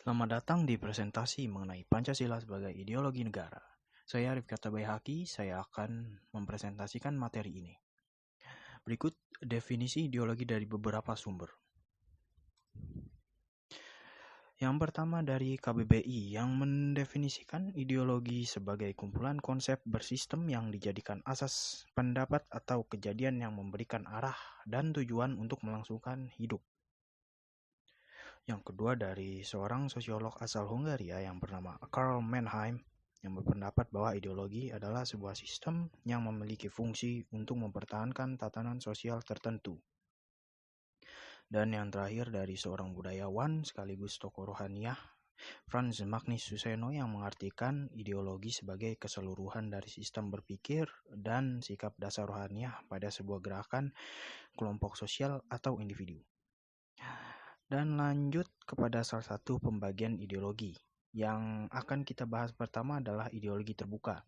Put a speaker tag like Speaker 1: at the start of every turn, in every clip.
Speaker 1: Selamat datang di presentasi mengenai Pancasila sebagai ideologi negara. Saya Arif Katabayhaki, saya akan mempresentasikan materi ini. Berikut definisi ideologi dari beberapa sumber. Yang pertama dari KBBI yang mendefinisikan ideologi sebagai kumpulan konsep bersistem yang dijadikan asas pendapat atau kejadian yang memberikan arah dan tujuan untuk melangsungkan hidup. Yang kedua dari seorang sosiolog asal Hungaria yang bernama Karl Mannheim yang berpendapat bahwa ideologi adalah sebuah sistem yang memiliki fungsi untuk mempertahankan tatanan sosial tertentu. Dan yang terakhir dari seorang budayawan sekaligus tokoh rohaniah, Franz Magnus Suseno yang mengartikan ideologi sebagai keseluruhan dari sistem berpikir dan sikap dasar rohaniah pada sebuah gerakan, kelompok sosial, atau individu. Dan lanjut kepada salah satu pembagian ideologi. Yang akan kita bahas pertama adalah ideologi terbuka.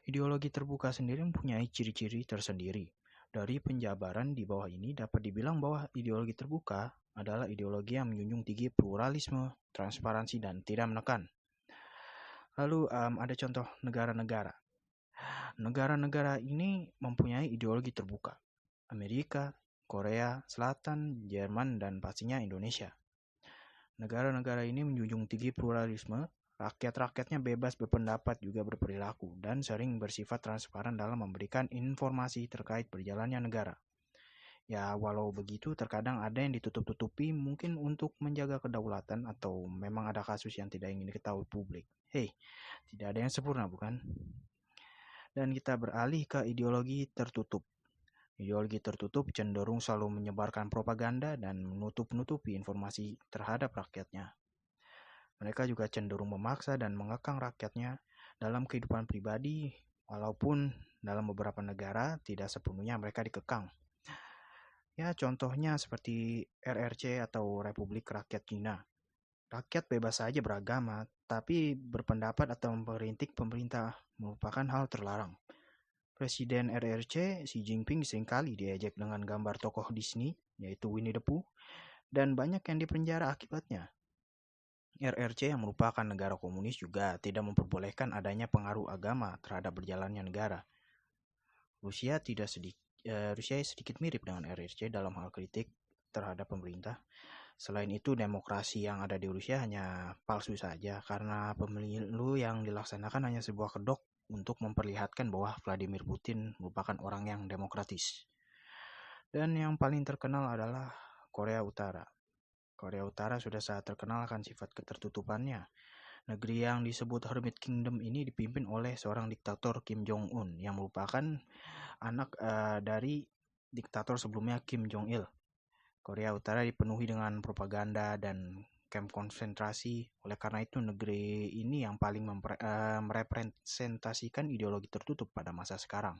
Speaker 1: Ideologi terbuka sendiri mempunyai ciri-ciri tersendiri. Dari penjabaran di bawah ini dapat dibilang bahwa ideologi terbuka adalah ideologi yang menjunjung tinggi pluralisme, transparansi, dan tidak menekan. Lalu ada contoh negara-negara. Negara-negara ini mempunyai ideologi terbuka. Amerika, Korea Selatan, Jerman, dan pastinya Indonesia. Negara-negara ini menjunjung tinggi pluralisme, rakyat-rakyatnya bebas berpendapat juga berperilaku, dan sering bersifat transparan dalam memberikan informasi terkait berjalannya negara. Ya, walau begitu terkadang ada yang ditutup-tutupi mungkin untuk menjaga kedaulatan atau memang ada kasus yang tidak ingin diketahui publik. Hei, tidak ada yang sempurna bukan? Dan kita beralih ke ideologi tertutup. Ideologi tertutup cenderung selalu menyebarkan propaganda dan menutup-nutupi informasi terhadap rakyatnya. Mereka juga cenderung memaksa dan mengekang rakyatnya dalam kehidupan pribadi, walaupun dalam beberapa negara tidak sepenuhnya mereka dikekang. Ya, contohnya seperti RRC atau Republik Rakyat Cina. Rakyat bebas saja beragama, tapi berpendapat atau memperintik pemerintah merupakan hal terlarang. Presiden RRC, Xi Jinping, seringkali diejek dengan gambar tokoh Disney, yaitu Winnie the Pooh, dan banyak yang dipenjara akibatnya. RRC yang merupakan negara komunis juga tidak memperbolehkan adanya pengaruh agama terhadap berjalannya negara. Rusia sedikit mirip dengan RRC dalam hal kritik terhadap pemerintah. Selain itu, demokrasi yang ada di Rusia hanya palsu saja karena pemilu yang dilaksanakan hanya sebuah kedok untuk memperlihatkan bahwa Vladimir Putin merupakan orang yang demokratis. Dan yang paling terkenal adalah Korea Utara. Korea Utara sudah sangat terkenal akan sifat ketertutupannya. Negeri yang disebut Hermit Kingdom ini dipimpin oleh seorang diktator Kim Jong-un yang merupakan anak dari diktator sebelumnya Kim Jong-il. Korea Utara dipenuhi dengan propaganda dan kamp konsentrasi. Oleh karena itu negeri ini yang paling merepresentasikan ideologi tertutup pada masa sekarang.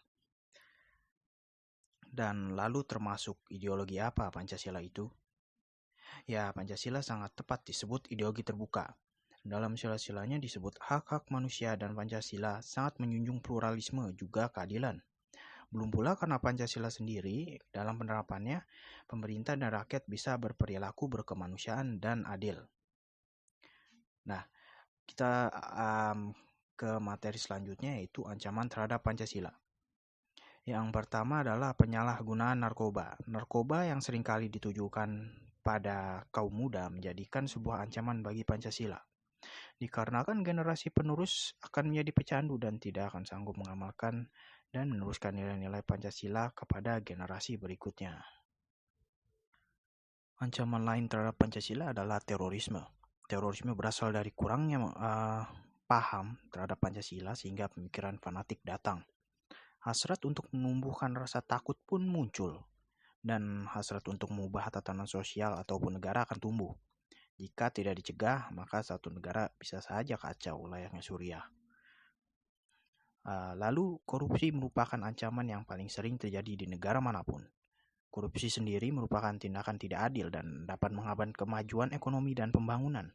Speaker 1: Dan lalu termasuk ideologi apa Pancasila itu? Ya, Pancasila sangat tepat disebut ideologi terbuka. Dalam sila-silanya disebut hak-hak manusia dan Pancasila sangat menjunjung pluralisme juga keadilan. Belum pula karena Pancasila sendiri dalam penerapannya, pemerintah dan rakyat bisa berperilaku berkemanusiaan dan adil. Nah, kita ke materi selanjutnya yaitu ancaman terhadap Pancasila. Yang pertama adalah penyalahgunaan narkoba. Narkoba yang seringkali ditujukan pada kaum muda menjadikan sebuah ancaman bagi Pancasila. Dikarenakan generasi penerus akan menjadi pecandu dan tidak akan sanggup mengamalkan dan meneruskan nilai-nilai Pancasila kepada generasi berikutnya. Ancaman lain terhadap Pancasila adalah terorisme. Terorisme berasal dari kurangnya paham terhadap Pancasila sehingga pemikiran fanatik datang. Hasrat untuk menumbuhkan rasa takut pun muncul. Dan hasrat untuk mengubah tatanan sosial ataupun negara akan tumbuh. Jika tidak dicegah, maka satu negara bisa saja kacau layaknya Suriah. Lalu, korupsi merupakan ancaman yang paling sering terjadi di negara manapun. Korupsi sendiri merupakan tindakan tidak adil dan dapat menghambat kemajuan ekonomi dan pembangunan.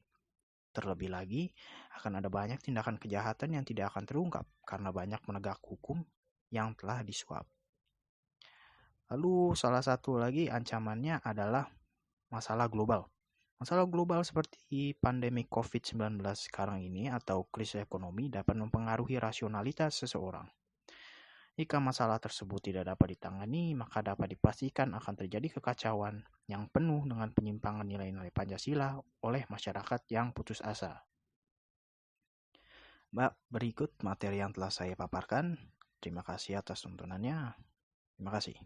Speaker 1: Terlebih lagi, akan ada banyak tindakan kejahatan yang tidak akan terungkap karena banyak penegak hukum yang telah disuap. Lalu salah satu lagi ancamannya adalah masalah global. Masalah global seperti pandemi COVID-19 sekarang ini atau krisis ekonomi dapat mempengaruhi rasionalitas seseorang. Jika masalah tersebut tidak dapat ditangani, maka dapat dipastikan akan terjadi kekacauan yang penuh dengan penyimpangan nilai-nilai Pancasila oleh masyarakat yang putus asa. Berikut materi yang telah saya paparkan. Terima kasih atas tontonannya. Terima kasih.